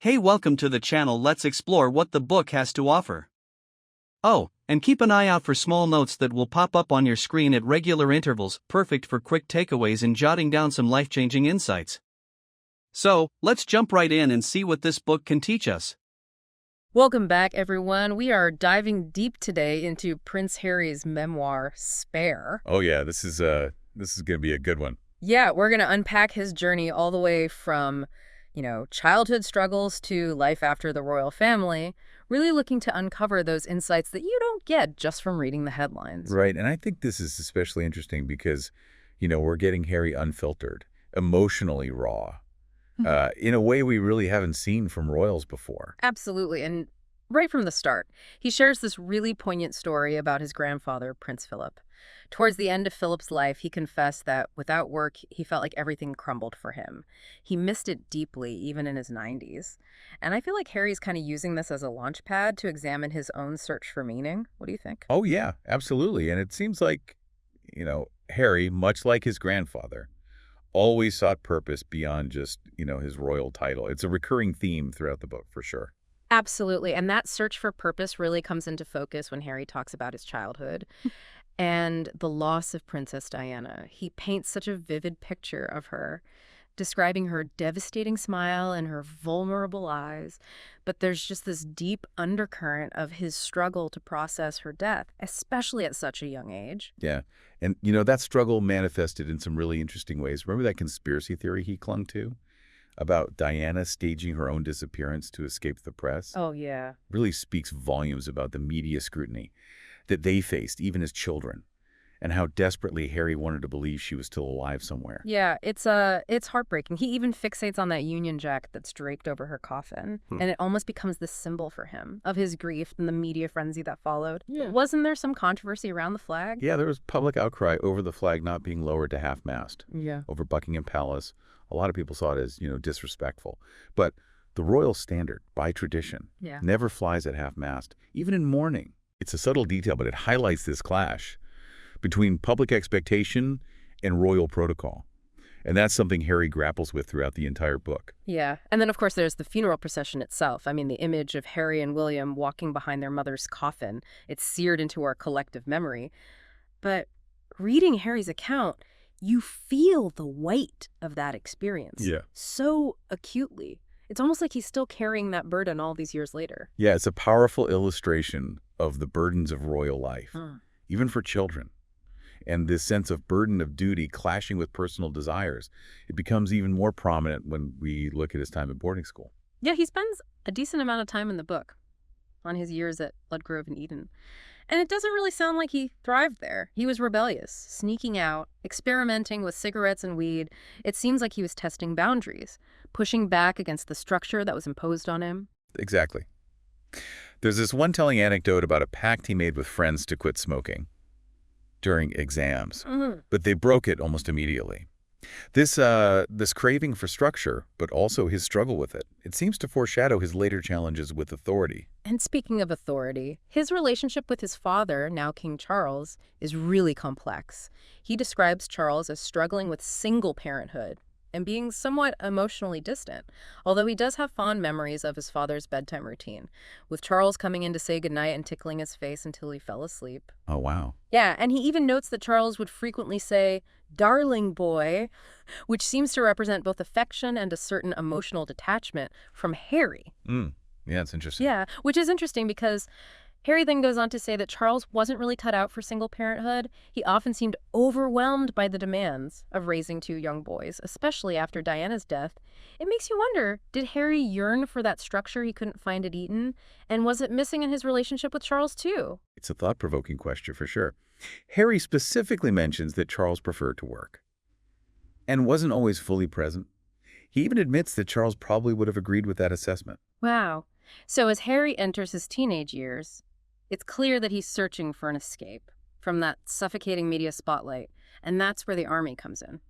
Hey, welcome to the channel. Let's explore what the book has to offer. Oh, and keep an eye out for small notes that will pop up on your screen at regular intervals, perfect for quick takeaways and jotting down some life-changing insights. So, let's jump right in and see what this book can teach us. Welcome back, everyone. We are diving deep today into Prince Harry's memoir, Spare. Oh yeah, this is going to be a good one. Yeah, we're going to unpack his journey all the way from, childhood struggles to life after the royal family, really looking to uncover those insights that you don't get just from reading the headlines. Right, and I think this is especially interesting because, we're getting Harry unfiltered, emotionally raw, in a way we really haven't seen from royals before. Absolutely. And right from the start, he shares this really poignant story about his grandfather, Prince Philip. Towards the end of Philip's life, he confessed that without work, he felt like everything crumbled for him. He missed it deeply, even in his 90s. And I feel like Harry's kind of using this as a launch pad to examine his own search for meaning. What do you think? Oh yeah, absolutely. And it seems like, Harry, much like his grandfather, always sought purpose beyond just, his royal title. It's a recurring theme throughout the book, for sure. Absolutely. And that search for purpose really comes into focus when Harry talks about his childhood and the loss of Princess Diana. He paints such a vivid picture of her, describing her devastating smile and her vulnerable eyes. But there's just this deep undercurrent of his struggle to process her death, especially at such a young age. Yeah. And, that struggle manifested in some really interesting ways. Remember that conspiracy theory he clung to about Diana staging her own disappearance to escape the press? Oh, yeah. Really speaks volumes about the media scrutiny that they faced, even as children, and how desperately Harry wanted to believe she was still alive somewhere. Yeah, it's heartbreaking. He even fixates on that Union Jack that's draped over her coffin, and it almost becomes this symbol for him of his grief and the media frenzy that followed. Yeah. Wasn't there some controversy around the flag? Yeah, there was public outcry over the flag not being lowered to half-mast Yeah. over Buckingham Palace. A lot of people saw it as, disrespectful. But the royal standard, by tradition, Yeah. never flies at half-mast, even in mourning. It's a subtle detail, but it highlights this clash between public expectation and royal protocol. And that's something Harry grapples with throughout the entire book. Yeah. And then, of course, there's the funeral procession itself. I mean, the image of Harry and William walking behind their mother's coffin, it's seared into our collective memory. But reading Harry's account, you feel the weight of that experience so acutely. It's almost like he's still carrying that burden all these years later. Yeah, it's a powerful illustration of the burdens of royal life, even for children. And this sense of burden of duty clashing with personal desires, it becomes even more prominent when we look at his time at boarding school. Yeah, he spends a decent amount of time in the book on his years at Ludgrove and Eton. And it doesn't really sound like he thrived there. He was rebellious, sneaking out, experimenting with cigarettes and weed. It seems like he was testing boundaries, pushing back against the structure that was imposed on him. Exactly. There's this one telling anecdote about a pact he made with friends to quit smoking during exams, but they broke it almost immediately. This craving for structure, but also his struggle with it, it seems to foreshadow his later challenges with authority. And speaking of authority, his relationship with his father, now King Charles, is really complex. He describes Charles as struggling with single parenthood and being somewhat emotionally distant, although he does have fond memories of his father's bedtime routine, with Charles coming in to say goodnight and tickling his face until he fell asleep. Oh, wow. Yeah, and he even notes that Charles would frequently say, "Darling boy," which seems to represent both affection and a certain emotional detachment from Harry. Yeah, it's interesting. Yeah, which is interesting because Harry then goes on to say that Charles wasn't really cut out for single parenthood. He often seemed overwhelmed by the demands of raising two young boys, especially after Diana's death. It makes you wonder, did Harry yearn for that structure he couldn't find at Eton? And was it missing in his relationship with Charles too? It's a thought-provoking question for sure. Harry specifically mentions that Charles preferred to work and wasn't always fully present. He even admits that Charles probably would have agreed with that assessment. Wow. So as Harry enters his teenage years, it's clear that he's searching for an escape from that suffocating media spotlight, and that's where the army comes in.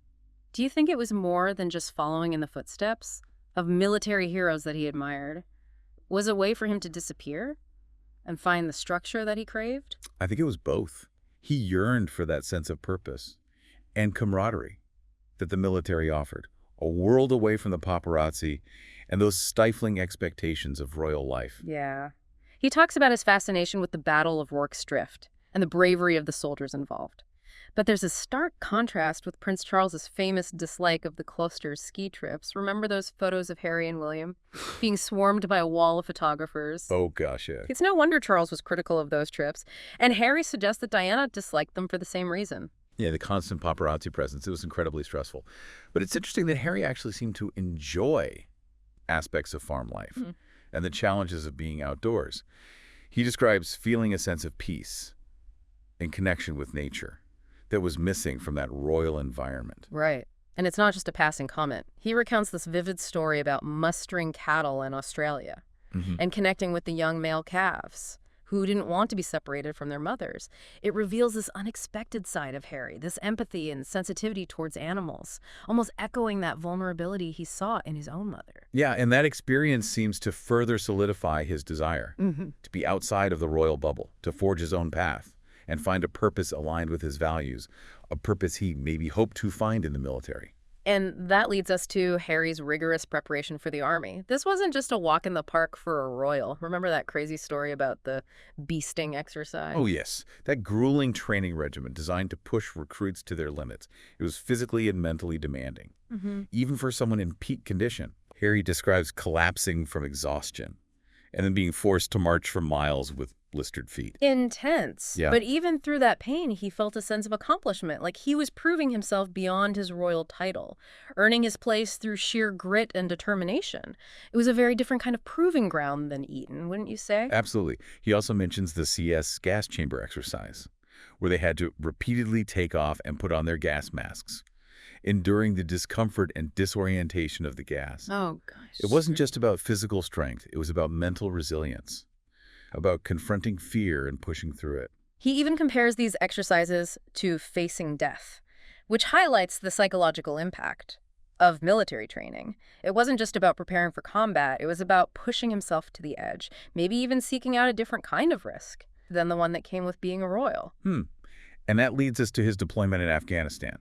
Do you think it was more than just following in the footsteps of military heroes that he admired? Was it a way for him to disappear and find the structure that he craved? I think it was both. He yearned for that sense of purpose and camaraderie that the military offered, a world away from the paparazzi and those stifling expectations of royal life. Yeah. He talks about his fascination with the Battle of Rorke's Drift and the bravery of the soldiers involved. But there's a stark contrast with Prince Charles's famous dislike of the Cloister's ski trips. Remember those photos of Harry and William being swarmed by a wall of photographers? Oh, gosh, yeah. It's no wonder Charles was critical of those trips. And Harry suggests that Diana disliked them for the same reason. Yeah, the constant paparazzi presence, it was incredibly stressful. But it's interesting that Harry actually seemed to enjoy aspects of farm life and the challenges of being outdoors. He describes feeling a sense of peace and connection with nature that was missing from that royal environment. Right. And it's not just a passing comment. He recounts this vivid story about mustering cattle in Australia and connecting with the young male calves who didn't want to be separated from their mothers. It reveals this unexpected side of Harry, this empathy and sensitivity towards animals, almost echoing that vulnerability he saw in his own mother. Yeah, and that experience seems to further solidify his desire to be outside of the royal bubble, to forge his own path and find a purpose aligned with his values, a purpose he maybe hoped to find in the military. And that leads us to Harry's rigorous preparation for the army. This wasn't just a walk in the park for a royal. Remember that crazy story about the beasting exercise? Oh, yes. That grueling training regimen designed to push recruits to their limits. It was physically and mentally demanding, even for someone in peak condition. Harry describes collapsing from exhaustion and then being forced to march for miles with blistered feet. Intense. Yeah. But even through that pain, he felt a sense of accomplishment, like he was proving himself beyond his royal title, earning his place through sheer grit and determination. It was a very different kind of proving ground than Eton, wouldn't you say? Absolutely. He also mentions the CS gas chamber exercise, where they had to repeatedly take off and put on their gas masks, enduring the discomfort and disorientation of the gas. Oh, gosh. It wasn't just about physical strength. It was about mental resilience, about confronting fear and pushing through it. He even compares these exercises to facing death, which highlights the psychological impact of military training. It wasn't just about preparing for combat. It was about pushing himself to the edge, maybe even seeking out a different kind of risk than the one that came with being a royal. And that leads us to his deployment in Afghanistan.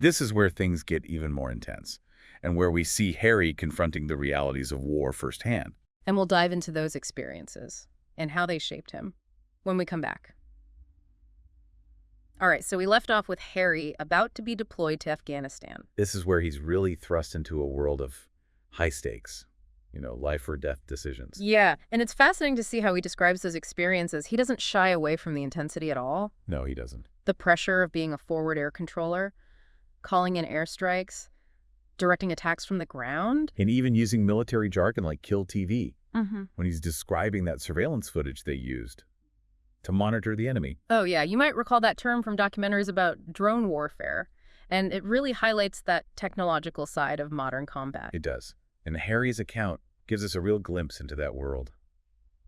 This is where things get even more intense, and where we see Harry confronting the realities of war firsthand. And we'll dive into those experiences and how they shaped him when we come back. All right, so we left off with Harry about to be deployed to Afghanistan. This is where he's really thrust into a world of high stakes, life or death decisions. Yeah, and it's fascinating to see how he describes those experiences. He doesn't shy away from the intensity at all. No, he doesn't. The pressure of being a forward air controller, calling in airstrikes, directing attacks from the ground. And even using military jargon like kill TV when he's describing that surveillance footage they used to monitor the enemy. Oh, yeah. You might recall that term from documentaries about drone warfare. And it really highlights that technological side of modern combat. It does. And Harry's account gives us a real glimpse into that world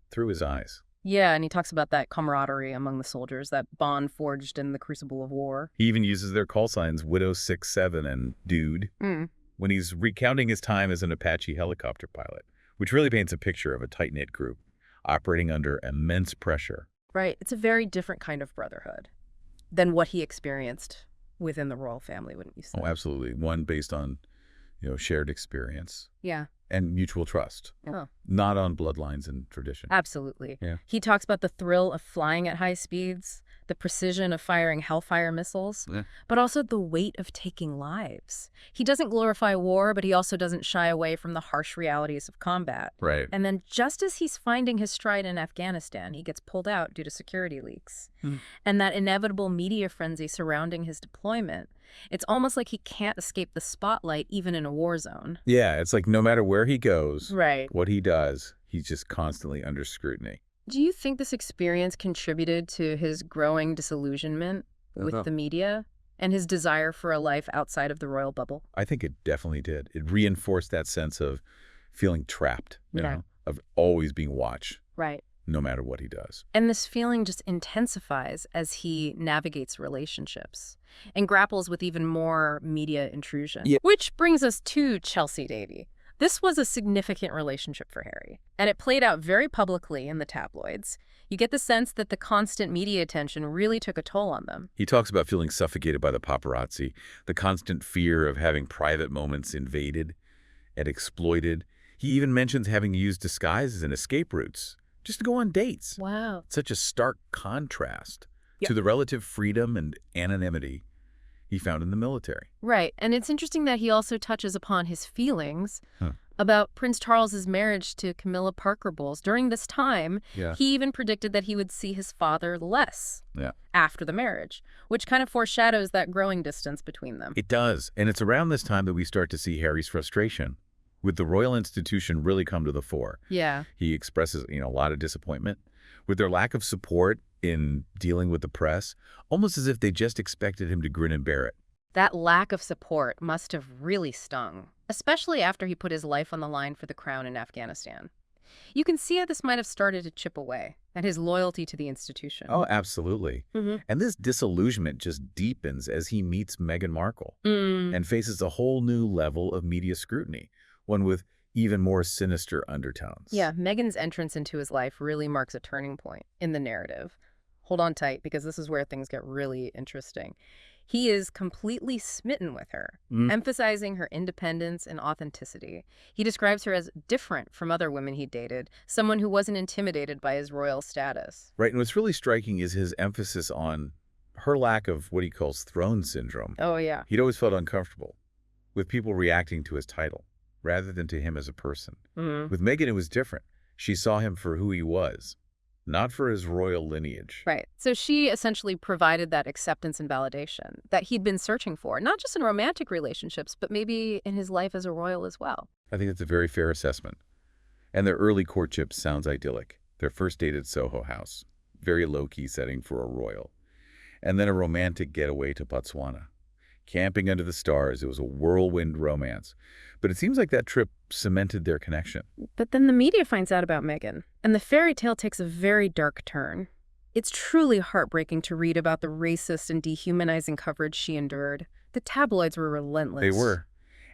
through his eyes. Yeah, and he talks about that camaraderie among the soldiers, that bond forged in the crucible of war. He even uses their call signs, Widow 67 and Dude, when he's recounting his time as an Apache helicopter pilot, which really paints a picture of a tight-knit group operating under immense pressure. Right. It's a very different kind of brotherhood than what he experienced within the royal family, wouldn't you say? Oh, absolutely. One based on, shared experience. Yeah. And mutual trust. Oh. Not on bloodlines and tradition. Absolutely. Yeah. He talks about the thrill of flying at high speeds, the precision of firing Hellfire missiles, but also the weight of taking lives. He doesn't glorify war, but he also doesn't shy away from the harsh realities of combat. Right. And then just as he's finding his stride in Afghanistan, he gets pulled out due to security leaks. And that inevitable media frenzy surrounding his deployment, it's almost like he can't escape the spotlight even in a war zone. Yeah, it's like no matter where he goes, Right. what he does, he's just constantly under scrutiny. Do you think this experience contributed to his growing disillusionment with the media and his desire for a life outside of the royal bubble? I think it definitely did. It reinforced that sense of feeling trapped, Yeah. of always being watched, Right. no matter what he does. And this feeling just intensifies as he navigates relationships and grapples with even more media intrusion. Yeah. Which brings us to Chelsea Davy. This was a significant relationship for Harry, and it played out very publicly in the tabloids. You get the sense that the constant media attention really took a toll on them. He talks about feeling suffocated by the paparazzi, the constant fear of having private moments invaded and exploited. He even mentions having used disguises and escape routes just to go on dates. Wow. Such a stark contrast Yep. to the relative freedom and anonymity he found in the military. Right. And it's interesting that he also touches upon his feelings Huh. about Prince Charles's marriage to Camilla Parker Bowles. During this time, Yeah. he even predicted that he would see his father less Yeah. after the marriage, which kind of foreshadows that growing distance between them. It does. And it's around this time that we start to see Harry's frustration with the royal institution really come to the fore. Yeah. He expresses, a lot of disappointment with their lack of support in dealing with the press, almost as if they just expected him to grin and bear it. That lack of support must have really stung, especially after he put his life on the line for the crown in Afghanistan. You can see how this might have started to chip away at his loyalty to the institution. Oh, absolutely. And this disillusionment just deepens as he meets Meghan Markle and faces a whole new level of media scrutiny, one with even more sinister undertones. Yeah, Meghan's entrance into his life really marks a turning point in the narrative. Hold on tight, because this is where things get really interesting. He is completely smitten with her, emphasizing her independence and authenticity. He describes her as different from other women he dated, someone who wasn't intimidated by his royal status. Right, and what's really striking is his emphasis on her lack of what he calls throne syndrome. Oh, yeah. He'd always felt uncomfortable with people reacting to his title rather than to him as a person. With Meghan, it was different. She saw him for who he was, not for his royal lineage. Right. So she essentially provided that acceptance and validation that he'd been searching for, not just in romantic relationships, but maybe in his life as a royal as well. I think that's a very fair assessment. And their early courtship sounds idyllic. Their first date at Soho House, very low-key setting for a royal. And then a romantic getaway to Botswana. Camping under the stars, it was a whirlwind romance. But it seems like that trip cemented their connection. But then the media finds out about Meghan, and the fairy tale takes a very dark turn. It's truly heartbreaking to read about the racist and dehumanizing coverage she endured. The tabloids were relentless. They were.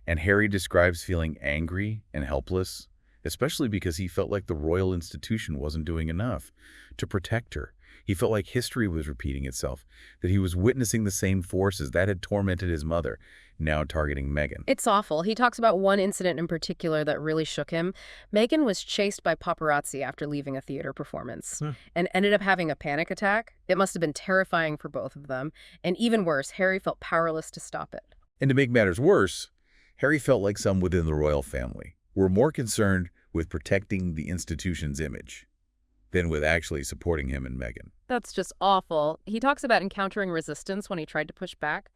And Harry describes feeling angry and helpless, especially because he felt like the royal institution wasn't doing enough to protect her. He felt like history was repeating itself, that he was witnessing the same forces that had tormented his mother, now targeting Meghan. It's awful. He talks about one incident in particular that really shook him. Meghan was chased by paparazzi after leaving a theater performance and ended up having a panic attack. It must have been terrifying for both of them. And even worse, Harry felt powerless to stop it. And to make matters worse, Harry felt like some within the royal family were more concerned with protecting the institution's image than with actually supporting him and Meghan. That's just awful. He talks about encountering resistance when he tried to push back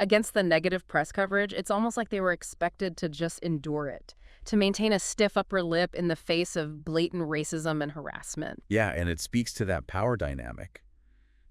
against the negative press coverage. It's almost like they were expected to just endure it, to maintain a stiff upper lip in the face of blatant racism and harassment. Yeah, and it speaks to that power dynamic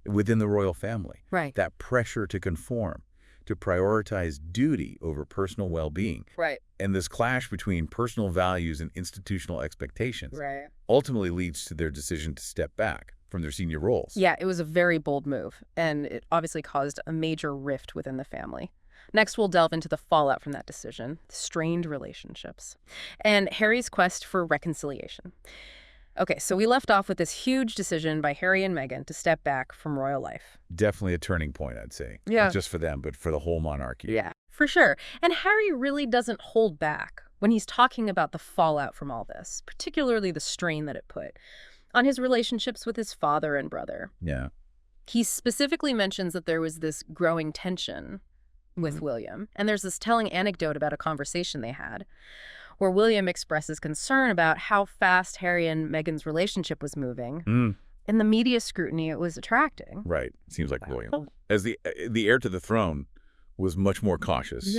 within the royal family. Right. That pressure to conform, to prioritize duty over personal well-being. Right. And this clash between personal values and institutional expectations Right. ultimately leads to their decision to step back from their senior roles. Yeah, it was a very bold move, and it obviously caused a major rift within the family. Next, we'll delve into the fallout from that decision, strained relationships, and Harry's quest for reconciliation. Okay, so we left off with this huge decision by Harry and Meghan to step back from royal life. Definitely a turning point, I'd say. Yeah. Not just for them, but for the whole monarchy. Yeah, for sure. And Harry really doesn't hold back when he's talking about the fallout from all this, particularly the strain that it put on his relationships with his father and brother. Yeah. He specifically mentions that there was this growing tension with William. And there's this telling anecdote about a conversation they had where William expresses concern about how fast Harry and Meghan's relationship was moving and the media scrutiny it was attracting. Right. Seems like William, as the heir to the throne, was much more cautious,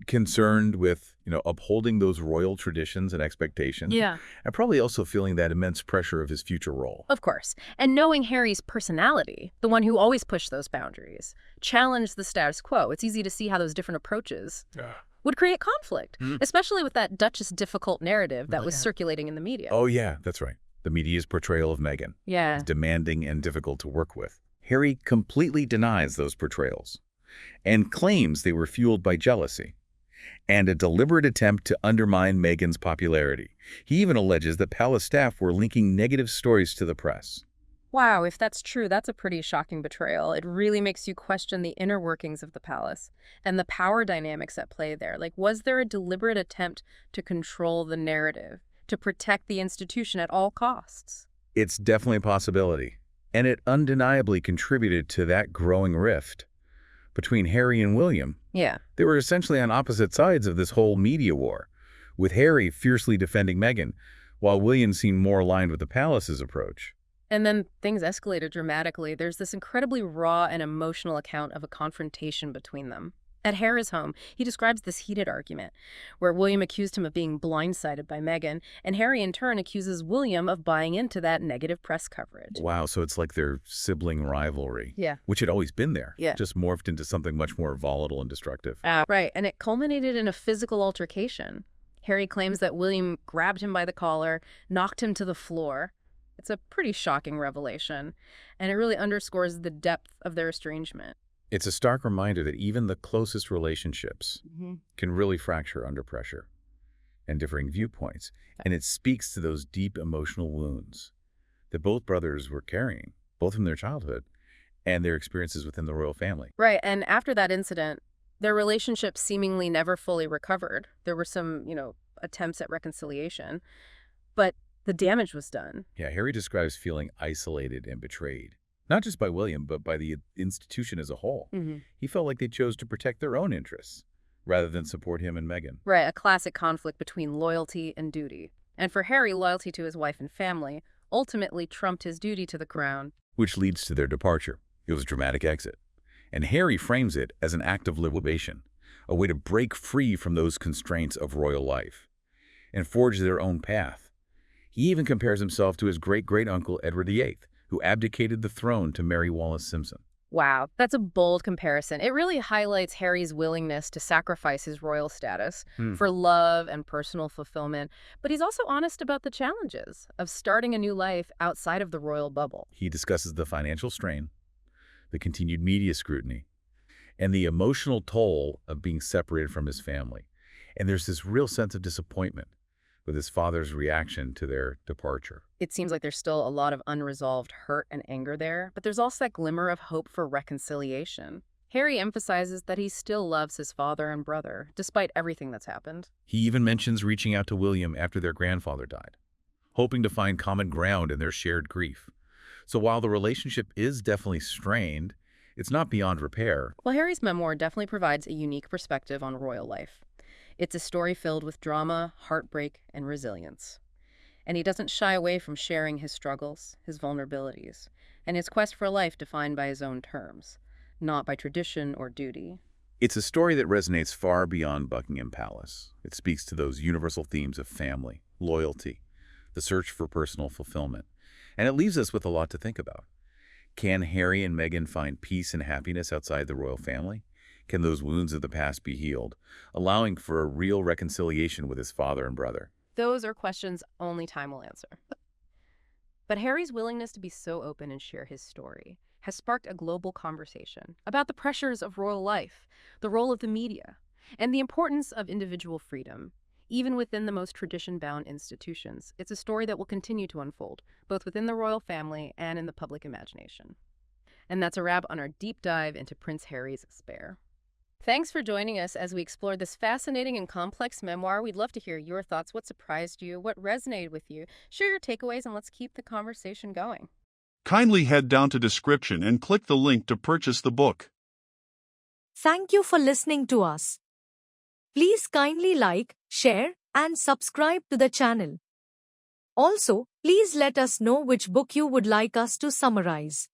concerned with, upholding those royal traditions and expectations. Yeah. And probably also feeling that immense pressure of his future role. Of course. And knowing Harry's personality, the one who always pushed those boundaries, challenged the status quo. It's easy to see how those different approaches would create conflict, especially with that Duchess difficult narrative that was circulating in the media. Oh, yeah, that's right. The media's portrayal of Meghan. Yeah. Is demanding and difficult to work with. Harry completely denies those portrayals and claims they were fueled by jealousy and a deliberate attempt to undermine Meghan's popularity. He even alleges that palace staff were linking negative stories to the press. Wow, if that's true, that's a pretty shocking betrayal. It really makes you question the inner workings of the palace and the power dynamics at play there. Like, was there a deliberate attempt to control the narrative, to protect the institution at all costs? It's definitely a possibility, and it undeniably contributed to that growing rift between Harry and William. Yeah. They were essentially on opposite sides of this whole media war, with Harry fiercely defending Meghan, while William seemed more aligned with the palace's approach. And then things escalated dramatically. There's this incredibly raw and emotional account of a confrontation between them. At Harry's home, he describes this heated argument where William accused him of being blindsided by Meghan, and Harry in turn accuses William of buying into that negative press coverage. Wow, so it's like their sibling rivalry. Yeah. Which had always been there. Yeah. Just morphed into something much more volatile and destructive. Right, and it culminated in a physical altercation. Harry claims that William grabbed him by the collar, knocked him to the floor. It's a pretty shocking revelation, and it really underscores the depth of their estrangement. It's a stark reminder that even the closest relationships can really fracture under pressure and differing viewpoints. And it speaks to those deep emotional wounds that both brothers were carrying, both from their childhood and their experiences within the royal family. Right, and after that incident, their relationship seemingly never fully recovered. There were some, attempts at reconciliation, but the damage was done. Yeah, Harry describes feeling isolated and betrayed. Not just by William, but by the institution as a whole. He felt like they chose to protect their own interests rather than support him and Meghan. Right, a classic conflict between loyalty and duty. And for Harry, loyalty to his wife and family ultimately trumped his duty to the crown. Which leads to their departure. It was a dramatic exit. And Harry frames it as an act of liberation, a way to break free from those constraints of royal life and forge their own path. He even compares himself to his great-great-uncle Edward VIII, who abdicated the throne to Mary Wallis Simpson. Wow, that's a bold comparison. It really highlights Harry's willingness to sacrifice his royal status for love and personal fulfillment. But he's also honest about the challenges of starting a new life outside of the royal bubble. He discusses the financial strain, the continued media scrutiny, and the emotional toll of being separated from his family. And there's this real sense of disappointment with his father's reaction to their departure. It seems like there's still a lot of unresolved hurt and anger there, but there's also that glimmer of hope for reconciliation. Harry emphasizes that he still loves his father and brother, despite everything that's happened. He even mentions reaching out to William after their grandfather died, hoping to find common ground in their shared grief. So while the relationship is definitely strained, it's not beyond repair. Well, Harry's memoir definitely provides a unique perspective on royal life. It's a story filled with drama, heartbreak, and resilience. And he doesn't shy away from sharing his struggles, his vulnerabilities, and his quest for a life defined by his own terms, not by tradition or duty. It's a story that resonates far beyond Buckingham Palace. It speaks to those universal themes of family, loyalty, the search for personal fulfillment. And it leaves us with a lot to think about. Can Harry and Meghan find peace and happiness outside the royal family? Can those wounds of the past be healed, allowing for a real reconciliation with his father and brother? Those are questions only time will answer. But Harry's willingness to be so open and share his story has sparked a global conversation about the pressures of royal life, the role of the media, and the importance of individual freedom, even within the most tradition-bound institutions. It's a story that will continue to unfold, both within the royal family and in the public imagination. And that's a wrap on our deep dive into Prince Harry's spare. Thanks for joining us as we explore this fascinating and complex memoir. We'd love to hear your thoughts. What surprised you? What resonated with you? Share your takeaways and let's keep the conversation going. Kindly head down to description and click the link to purchase the book. Thank you for listening to us. Please kindly like, share, and subscribe to the channel. Also, please let us know which book you would like us to summarize.